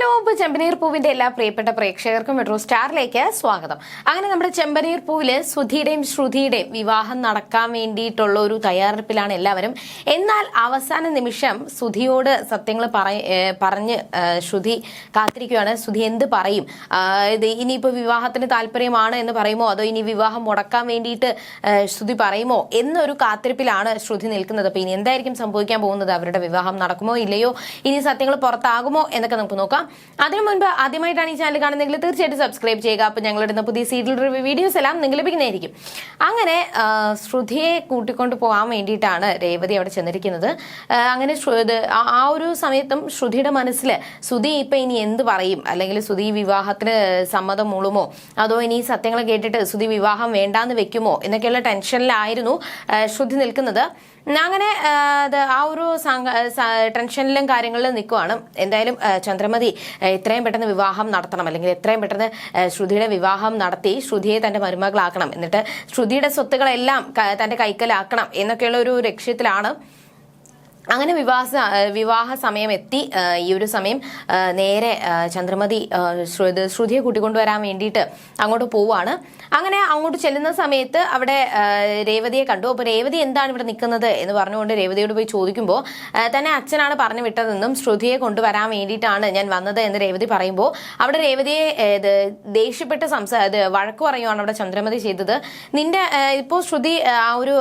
Hello, ചെമ്പനീർ പൂവിന്റെ എല്ലാ പ്രിയപ്പെട്ട പ്രേക്ഷകർക്കും മെട്രോ സ്റ്റാറിലേക്ക് സ്വാഗതം. അങ്ങനെ നമ്മുടെ ചെമ്പനീർ പൂവില് സുധിയുടെയും ശ്രുതിയുടെയും വിവാഹം നടക്കാൻ വേണ്ടിയിട്ടുള്ള ഒരു തയ്യാറെടുപ്പിലാണ് എല്ലാവരും. എന്നാൽ അവസാന നിമിഷം സുധിയോട് സത്യങ്ങൾ പറഞ്ഞ് ശ്രുതി കാത്തിരിക്കുകയാണ്. സുധി എന്ത് പറയും? ഇനിയിപ്പോ വിവാഹത്തിന് താല്പര്യമാണ് എന്ന് പറയുമോ, അതോ ഇനി വിവാഹം മുടക്കാൻ വേണ്ടിയിട്ട് ശ്രുതി പറയുമോ എന്നൊരു കാത്തിരിപ്പിലാണ് ശ്രുതി നിൽക്കുന്നത്. അപ്പൊ ഇനി എന്തായിരിക്കും സംഭവിക്കാൻ പോകുന്നത്? അവരുടെ വിവാഹം നടക്കുമോ ഇല്ലയോ, ഇനി സത്യങ്ങൾ പുറത്താകുമോ എന്നൊക്കെ നമുക്ക് നോക്കാം. അതിനു മുൻപ് ആദ്യമായിട്ടാണ് ഈ ചാനൽ കാണുന്നതെങ്കിൽ തീർച്ചയായിട്ടും സബ്സ്ക്രൈബ് ചെയ്യുക. അപ്പൊ ഞങ്ങളിടുന്ന പുതിയ സീരിയൽ റിവ്യൂ വീഡിയോസ് എല്ലാം നിങ്ങൾ ലഭിക്കുന്നതായിരിക്കും. അങ്ങനെ ശ്രുതിയെ കൂട്ടിക്കൊണ്ട് പോകാൻ വേണ്ടിയിട്ടാണ് രേവതി അവിടെ ചെന്നിരിക്കുന്നത്. അങ്ങനെ ആ ഒരു സമയത്തും ശ്രുതിയുടെ മനസ്സിൽ ശ്രുതി ഇപ്പൊ ഇനി എന്ത് പറയും, അല്ലെങ്കിൽ ശ്രുതി വിവാഹത്തിന് സമ്മതം മൂളുമോ, അതോ ഇനി സത്യങ്ങൾ കേട്ടിട്ട് ശ്രുതി വിവാഹം വേണ്ടാന്ന് വെക്കുമോ എന്നൊക്കെയുള്ള ടെൻഷനിലായിരുന്നു ശ്രുതി നിൽക്കുന്നത്. അങ്ങനെ ആ ഒരു ടെൻഷനിലും കാര്യങ്ങളിലും നിൽക്കുവാണ്. എന്തായാലും ചന്ദ്രമതി എത്രയും പെട്ടെന്ന് വിവാഹം നടത്തണം, അല്ലെങ്കിൽ എത്രയും പെട്ടെന്ന് ശ്രുതിയുടെ വിവാഹം നടത്തി ശ്രുതിയെ തന്റെ മരുമകളാക്കണം, എന്നിട്ട് ശ്രുതിയുടെ സ്വത്തുക്കളെല്ലാം തന്റെ കൈക്കലാക്കണം എന്നൊക്കെയുള്ള ഒരു ലക്ഷ്യത്തിലാണ്. അങ്ങനെ വിവാഹ സമയം എത്തി. ഈ ഒരു സമയം നേരെ ചന്ദ്രമതി ശ്രുതിയെ കൂട്ടിക്കൊണ്ടുവരാൻ വേണ്ടിയിട്ട് അങ്ങോട്ട് പോവാണ്. അങ്ങനെ അങ്ങോട്ട് ചെല്ലുന്ന സമയത്ത് അവിടെ രേവതിയെ കണ്ടു. അപ്പൊ രേവതി എന്താണ് ഇവിടെ നിൽക്കുന്നത് എന്ന് പറഞ്ഞുകൊണ്ട് രേവതിയോട് പോയി ചോദിക്കുമ്പോൾ തന്നെ അച്ഛനാണ് പറഞ്ഞു വിട്ടതെന്നും ശ്രുതിയെ കൊണ്ടുവരാൻ വേണ്ടിയിട്ടാണ് ഞാൻ വന്നത് എന്ന് രേവതി പറയുമ്പോൾ അവിടെ രേവതിയെ ദേഷ്യപ്പെട്ട് വഴക്ക് പറയുവാണ് അവിടെ ചന്ദ്രമതി ചെയ്തത്. നിന്റെ ഇപ്പോൾ ശ്രുതി ആ ഒരു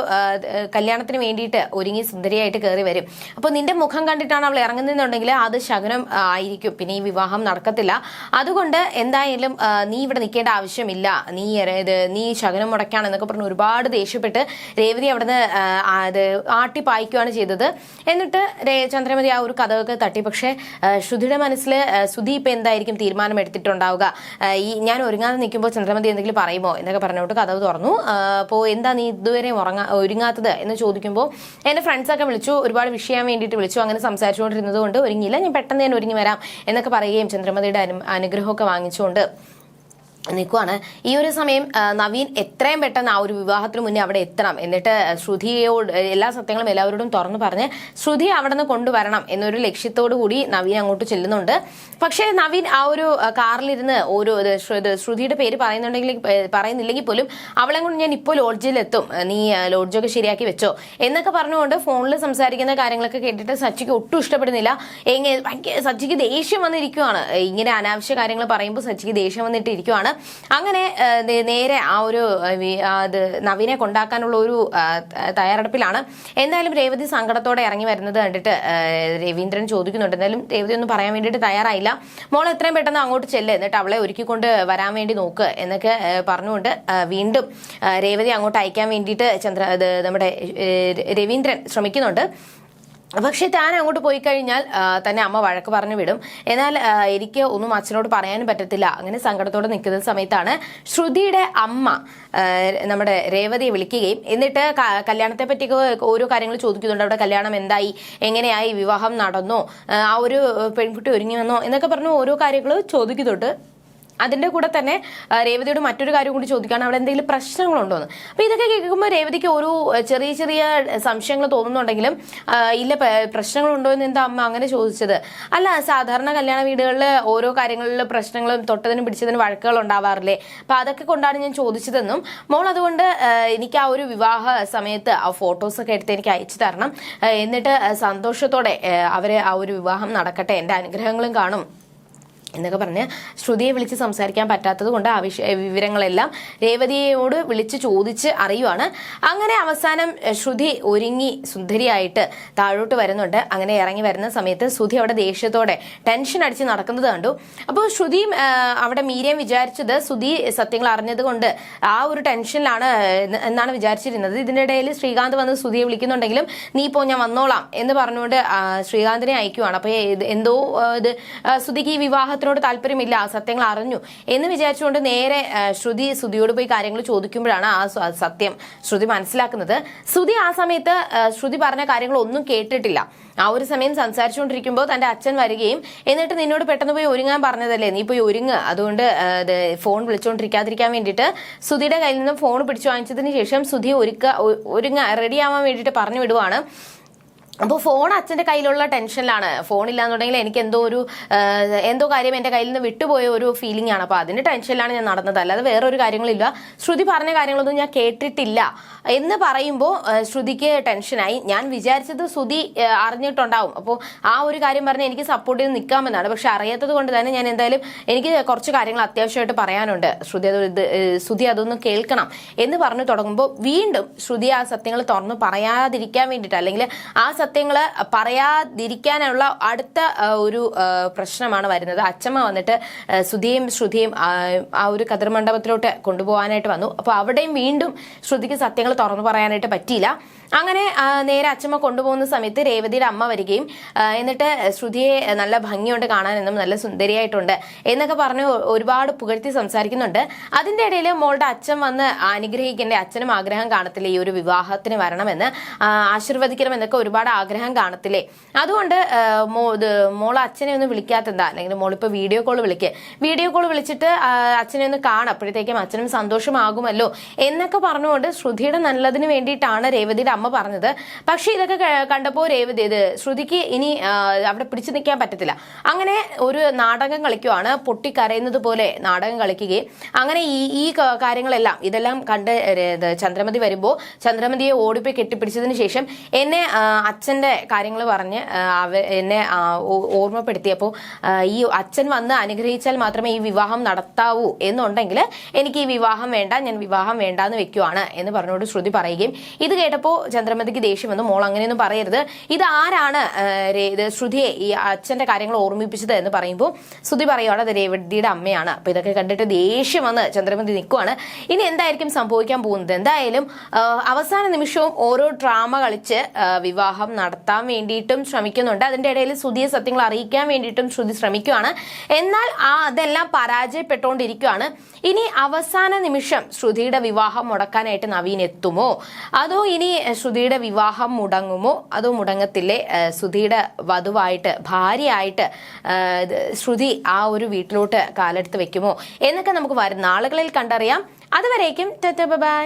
കല്യാണത്തിന് വേണ്ടിയിട്ട് ഒരുങ്ങി സുന്ദരിയായിട്ട് കയറി വരും. അപ്പൊ നിന്റെ മുഖം കണ്ടിട്ടാണ് അവൾ ഇറങ്ങുന്നുണ്ടെങ്കിൽ അത് ശകുനം ആയിരിക്കും, പിന്നെ ഈ വിവാഹം നടക്കത്തില്ല. അതുകൊണ്ട് എന്തായാലും നീ ഇവിടെ നിൽക്കേണ്ട ആവശ്യമില്ല, നീ ശകുനം മുടക്കാണ് എന്നൊക്കെ പറഞ്ഞ് ഒരുപാട് ദേഷ്യപ്പെട്ട് രേവതി അവിടുന്ന് ആട്ടി പായിക്കുകയാണ് ചെയ്തത്. എന്നിട്ട് ചന്ദ്രമതി ആ ഒരു കഥയൊക്കെ തട്ടി. പക്ഷെ ശ്രുതിയുടെ മനസ്സിൽ ശ്രുതി ഇപ്പൊ എന്തായിരിക്കും തീരുമാനം എടുത്തിട്ടുണ്ടാവുക, ഞാൻ ഒരുങ്ങാതെ നിൽക്കുമ്പോൾ ചന്ദ്രമതി എന്തെങ്കിലും പറയുമോ എന്നൊക്കെ പറഞ്ഞുകൊണ്ട് കഥ തുറന്നു. അപ്പോൾ എന്താ നീ ഇതുവരെ ഒരുങ്ങാത്തത് എന്ന് ചോദിക്കുമ്പോൾ എന്റെ ഫ്രണ്ട്സൊക്കെ വിളിച്ചു, ഒരുപാട് ചെയ്യാൻ വേണ്ടിയിട്ട് വിളിച്ചു. അങ്ങനെ സംസാരിച്ചുകൊണ്ടിരുന്നത് കൊണ്ട് ഒരുങ്ങിയില്ല, ഞാൻ പെട്ടെന്ന് ഞാൻ ഒരുങ്ങി വരാം എന്നൊക്കെ പറയുകയും ചന്ദ്രമതിയുടെ അനുഗ്രഹമൊക്കെ വാങ്ങിച്ചുകൊണ്ട് നിൽക്കുവാണ്. ഈ ഒരു സമയം നവീൻ എത്രയും പെട്ടെന്ന് ആ ഒരു വിവാഹത്തിന് മുന്നേ അവിടെ എത്തണം, എന്നിട്ട് ശ്രുതിയോട് എല്ലാ സത്യങ്ങളും എല്ലാവരോടും തുറന്നു പറഞ്ഞ് ശ്രുതി അവിടെ നിന്ന് കൊണ്ടുവരണം എന്നൊരു ലക്ഷ്യത്തോടു കൂടി നവീൻ അങ്ങോട്ട് ചെല്ലുന്നുണ്ട്. പക്ഷേ നവീൻ ആ ഒരു കാറിലിരുന്ന് ഓരോ ശ്രുതിയുടെ പേര് പറയുന്നില്ലെങ്കിൽ പോലും അവളെ കൊണ്ട് ഞാൻ ഇപ്പോൾ ലോഡ്ജിലെത്തും, നീ ലോഡ്ജൊക്കെ ശരിയാക്കി വെച്ചോ എന്നൊക്കെ പറഞ്ഞുകൊണ്ട് ഫോണിൽ സംസാരിക്കുന്ന കാര്യങ്ങളൊക്കെ കേട്ടിട്ട് സച്ചിക്ക് ഒട്ടും ഇഷ്ടപ്പെടുന്നില്ല. സച്ചിക്ക് ദേഷ്യം വന്നിരിക്കുവാണ്. ഇങ്ങനെ അനാവശ്യ കാര്യങ്ങൾ പറയുമ്പോൾ സച്ചിക്ക് ദേഷ്യം വന്നിട്ട് ഇരിക്കുവാണ്. അങ്ങനെ നേരെ ആ ഒരു നവീനെ കൊണ്ടാക്കാനുള്ള ഒരു തയ്യാറെടുപ്പിലാണ്. എന്തായാലും രേവതി സങ്കടത്തോടെ ഇറങ്ങി വരുന്നത് കണ്ടിട്ട് രവീന്ദ്രൻ ചോദിക്കുന്നുണ്ട്. എന്തായാലും രേവതി ഒന്നും പറയാൻ വേണ്ടിയിട്ട് തയ്യാറായില്ല. മോൾ എത്രയും പെട്ടെന്ന് അങ്ങോട്ട് ചെല്ല്, എന്നിട്ട് അവളെ ഒരുക്കിക്കൊണ്ട് വരാൻ വേണ്ടി നോക്ക് എന്നൊക്കെ പറഞ്ഞുകൊണ്ട് വീണ്ടും രേവതി അങ്ങോട്ട് അയക്കാൻ വേണ്ടിയിട്ട് നമ്മുടെ രവീന്ദ്രൻ ശ്രമിക്കുന്നുണ്ട്. പക്ഷെ താൻ അങ്ങോട്ട് പോയി കഴിഞ്ഞാൽ തന്നെ അമ്മ വഴക്ക് പറഞ്ഞു വിടും. എന്നാൽ എനിക്ക് ഒന്നും അച്ഛനോട് പറയാനും പറ്റത്തില്ല. അങ്ങനെ സങ്കടത്തോടെ നിൽക്കുന്ന സമയത്താണ് ശ്രുതിയുടെ അമ്മ നമ്മുടെ രേവതിയെ വിളിക്കുകയും എന്നിട്ട് കല്യാണത്തെ പറ്റി ഓരോ കാര്യങ്ങൾ ചോദിക്കുന്നുണ്ട്. അവിടെ കല്യാണം എന്തായി, എങ്ങനെയായി, വിവാഹം നടന്നോ, ആ ഒരു പെൺകുട്ടി ഒരുങ്ങി വന്നോ എന്നൊക്കെ പറഞ്ഞു ഓരോ കാര്യങ്ങൾ ചോദിക്കുന്നുണ്ട്. അതിന്റെ കൂടെ തന്നെ രേവതിയോട് മറ്റൊരു കാര്യം കൂടി ചോദിക്കുകയാണ്, അവിടെ എന്തെങ്കിലും പ്രശ്നങ്ങളുണ്ടോന്ന്. അപ്പൊ ഇതൊക്കെ കേൾക്കുമ്പോൾ രേവതിക്ക് ഒരു ചെറിയ ചെറിയ സംശയങ്ങൾ തോന്നുന്നുണ്ടെങ്കിലും ഇല്ല, പ്രശ്നങ്ങളുണ്ടോ എന്ന് എന്താ അമ്മ അങ്ങനെ ചോദിച്ചത്? അല്ല, സാധാരണ കല്യാണ വീടുകളിൽ ഓരോ കാര്യങ്ങളിൽ പ്രശ്നങ്ങളും തൊട്ടതിനും പിടിച്ചതിനും വഴക്കുകൾ ഉണ്ടാവാറില്ലേ, അപ്പൊ അതൊക്കെ കൊണ്ടാണ് ഞാൻ ചോദിച്ചതെന്നും മോൾ അതുകൊണ്ട് എനിക്ക് ആ ഒരു വിവാഹ സമയത്ത് ആ ഫോട്ടോസൊക്കെ എടുത്ത് എനിക്ക് അയച്ചു തരണം, എന്നിട്ട് സന്തോഷത്തോടെ അവരെ ആ ഒരു വിവാഹം നടക്കട്ടെ, എൻ്റെ അനുഗ്രഹങ്ങളും കാണും എന്നൊക്കെ പറഞ്ഞ് ശ്രുതിയെ വിളിച്ച് സംസാരിക്കാൻ പറ്റാത്തത് കൊണ്ട് ആ വിവരങ്ങളെല്ലാം രേവതിയോട് വിളിച്ച് ചോദിച്ച് അറിയുവാണ്. അങ്ങനെ അവസാനം ശ്രുതി ഒരുങ്ങി സുന്ദരിയായിട്ട് താഴോട്ട് വരുന്നുണ്ട്. അങ്ങനെ ഇറങ്ങി വരുന്ന സമയത്ത് ശ്രുതി അവിടെ ദേഷ്യത്തോടെ ടെൻഷൻ അടിച്ച് നടക്കുന്നത് കണ്ടു. അപ്പോൾ ശ്രുതിയും അവിടെ മീരയും വിചാരിച്ചത് ശ്രുതി സത്യങ്ങൾ അറിഞ്ഞത് കൊണ്ട് ആ ഒരു ടെൻഷനിലാണ് എന്നാണ് വിചാരിച്ചിരുന്നത്. ഇതിൻ്റെ ഇടയിൽ ശ്രീകാന്ത് വന്ന് ശ്രുതിയെ വിളിക്കുന്നുണ്ടെങ്കിലും നീ ഇപ്പോൾ ഞാൻ വന്നോളാം എന്ന് പറഞ്ഞുകൊണ്ട് ശ്രീകാന്തിനെ അയക്കുവാണ്. അപ്പോൾ എന്തോ ശ്രുതിക്ക് ഈ വിവാഹത്തിൽ താല്പര്യമില്ല, സത്യങ്ങൾ അറിഞ്ഞു എന്ന് വിചാരിച്ചുകൊണ്ട് നേരെ ശ്രുതിയോട് പോയി കാര്യങ്ങൾ ചോദിക്കുമ്പോഴാണ് ആ സത്യം ശ്രുതി മനസ്സിലാക്കുന്നത്. ശ്രുതി ആ സമയത്ത് ശ്രുതി പറഞ്ഞ കാര്യങ്ങളൊന്നും കേട്ടിട്ടില്ല. ആ ഒരു സമയം സംസാരിച്ചുകൊണ്ടിരിക്കുമ്പോൾ തന്റെ അച്ഛൻ വരികയും എന്നിട്ട് നിന്നോട് പെട്ടെന്ന് പോയി ഒരുങ്ങാൻ പറഞ്ഞതല്ലേ, നീ പോയി ഒരുങ്ങ്, അതുകൊണ്ട് ഫോൺ വിളിച്ചുകൊണ്ടിരിക്കാതിരിക്കാൻ വേണ്ടിയിട്ട് ശ്രുതിയുടെ കയ്യിൽ നിന്നും ഫോൺ പിടിച്ചു വാങ്ങിച്ചതിന് ശേഷം ശ്രുതി റെഡി ആവാൻ വേണ്ടിയിട്ട് പറഞ്ഞു വിടുവാണ്. അപ്പോൾ ഫോൺ അച്ഛൻ്റെ കയ്യിലുള്ള ടെൻഷനിലാണ്. ഫോണില്ലാന്നുണ്ടെങ്കിൽ എനിക്ക് എന്തോ കാര്യം എൻ്റെ കയ്യിൽ നിന്ന് വിട്ടുപോയ ഒരു ഫീലിംഗ് ആണ്. അപ്പോൾ അതിൻ്റെ ടെൻഷനിലാണ് ഞാൻ നടന്നത്, അല്ലാതെ വേറൊരു കാര്യങ്ങളില്ല. ശ്രുതി പറഞ്ഞ കാര്യങ്ങളൊന്നും ഞാൻ കേട്ടിട്ടില്ല എന്ന് പറയുമ്പോൾ ശ്രുതിക്ക് ടെൻഷനായി. ഞാൻ വിചാരിച്ചത് ശ്രുതി അറിഞ്ഞിട്ടുണ്ടാവും, അപ്പോൾ ആ ഒരു കാര്യം പറഞ്ഞ് എനിക്ക് സപ്പോർട്ട് ചെയ്ത് നിൽക്കാമെന്നാണ്. പക്ഷെ അറിയാത്തത് കൊണ്ട് തന്നെ ഞാൻ എന്തായാലും എനിക്ക് കുറച്ച് കാര്യങ്ങൾ അത്യാവശ്യമായിട്ട് പറയാനുണ്ട്, ശ്രുതി അതൊന്ന് കേൾക്കണം എന്ന് പറഞ്ഞു തുടങ്ങുമ്പോൾ വീണ്ടും ശ്രുതി ആ സത്യങ്ങൾ തുറന്ന് പറയാതിരിക്കാൻ വേണ്ടിയിട്ട്, അല്ലെങ്കിൽ ആ സത്യങ്ങൾ പറയാതിരിക്കാനുള്ള അടുത്ത ഒരു പ്രശ്നമാണ് വരുന്നത്. അച്ചമ്മ വന്നിട്ട് ശ്രുതിയും ആ ഒരു കതിർ മണ്ഡപത്തിലോട്ട് കൊണ്ടുപോകാനായിട്ട് വന്നു. അപ്പോൾ അവിടെയും വീണ്ടും ശ്രുതിക്ക് സത്യങ്ങൾ തുറന്നു പറയാനായിട്ട് പറ്റിയില്ല. അങ്ങനെ നേരെ അച്ചമ്മ കൊണ്ടുപോകുന്ന സമയത്ത് രേവതിയുടെ അമ്മ വരികയും എന്നിട്ട് ശ്രുതിയെ നല്ല ഭംഗിയുണ്ട് കാണാനെന്നും, നല്ല സുന്ദരിയായിട്ടുണ്ട് എന്നൊക്കെ പറഞ്ഞ് ഒരുപാട് പുകഴ്ത്തി സംസാരിക്കുന്നുണ്ട്. അതിൻ്റെ ഇടയിൽ മോളുടെ അച്ഛൻ വന്ന് അനുഗ്രഹിക്കേണ്ട, അച്ഛനും ആഗ്രഹം കാണത്തില്ലേ ഈ ഒരു വിവാഹത്തിന് വരണമെന്ന്, ആശീർവദിക്കണമെന്നൊക്കെ ഒരുപാട് ആഗ്രഹം കാണത്തില്ലേ. അതുകൊണ്ട് മോൾ അച്ഛനെ ഒന്ന് വിളിക്കാത്തെന്താ, അല്ലെങ്കിൽ മോളിപ്പോൾ വീഡിയോ കോൾ വിളിച്ചിട്ട് അച്ഛനെ ഒന്ന് കാണാം, അപ്പോഴത്തേക്കും അച്ഛനും സന്തോഷമാകുമല്ലോ എന്നൊക്കെ പറഞ്ഞുകൊണ്ട് ശ്രുതിയുടെ നല്ലതിന് വേണ്ടിയിട്ടാണ് രേവതിയുടെ അമ്മ പറഞ്ഞത്. പക്ഷെ ഇതൊക്കെ കണ്ടപ്പോൾ ശ്രുതിക്ക് ഇനി അവിടെ പിടിച്ചു നിൽക്കാൻ പറ്റത്തില്ല. അങ്ങനെ ഒരു നാടകം കളിക്കുവാണ്, പൊട്ടിക്കരയുന്നത് പോലെ നാടകം കളിക്കുകയും അങ്ങനെ ഈ കാര്യങ്ങളെല്ലാം ഇതെല്ലാം കണ്ട് ചന്ദ്രമതി വരുമ്പോൾ ചന്ദ്രമതിയെ ഓടിപ്പോയി കെട്ടിപ്പിടിച്ചതിന് ശേഷം എന്നെ അച്ഛൻ്റെ കാര്യങ്ങൾ പറഞ്ഞ് എന്നെ ഓർമ്മപ്പെടുത്തിയപ്പോൾ ഈ അച്ഛൻ വന്ന് അനുഗ്രഹിച്ചാൽ മാത്രമേ ഈ വിവാഹം നടത്താവൂ എന്നുണ്ടെങ്കിൽ എനിക്ക് ഈ വിവാഹം വേണ്ട, ഞാൻ വിവാഹം വേണ്ടാന്ന് വെക്കുവാണ് എന്ന് പറഞ്ഞുകൊണ്ട് ശ്രുതി പറയുകയും ഇത് കേട്ടപ്പോൾ ചന്ദ്രമതിക്ക് ദേഷ്യം വന്നു. മോൾ അങ്ങനെയൊന്നും പറയരുത്, ഇത് ആരാണ് ശ്രുതിയെ ഈ അച്ഛന്റെ കാര്യങ്ങൾ ഓർമ്മിപ്പിച്ചത് എന്ന് പറയുമ്പോൾ ശ്രുതി പറയുവാണ് അത് രേവതിയുടെ അമ്മയാണ്. അപ്പൊ ഇതൊക്കെ കണ്ടിട്ട് ദേഷ്യം വന്ന് ചന്ദ്രമതി നിൽക്കുവാണ്. ഇനി എന്തായിരിക്കും സംഭവിക്കാൻ പോകുന്നത്? എന്തായാലും അവസാന നിമിഷവും ഓരോ ഡ്രാമ കളിച്ച് വിവാഹം നടത്താൻ വേണ്ടിയിട്ടും ശ്രമിക്കുന്നുണ്ട്. അതിന്റെ ഇടയിൽ ശ്രുതിയെ സത്യങ്ങൾ അറിയിക്കാൻ വേണ്ടിയിട്ടും ശ്രുതി ശ്രമിക്കുകയാണ്. എന്നാൽ അതെല്ലാം പരാജയപ്പെട്ടുകൊണ്ടിരിക്കുകയാണ്. ഇനി അവസാന നിമിഷം ശ്രുതിയുടെ വിവാഹം മുടക്കാനായിട്ട് നവീൻ എത്തുമോ, അതോ ഇനി ശ്രുതിയുടെ വിവാഹം മുടങ്ങുമോ, അതോ മുടങ്ങത്തില്ലേ? ശ്രുതിയുടെ വധുവായിട്ട്, ഭാര്യയായിട്ട് ശ്രുതി ആ ഒരു വീട്ടിലോട്ട് കാലെടുത്ത് വെക്കുമോ എന്നൊക്കെ നമുക്ക് വരും നാളുകളിൽ കണ്ടറിയാം. അതുവരേക്കും ബൈ.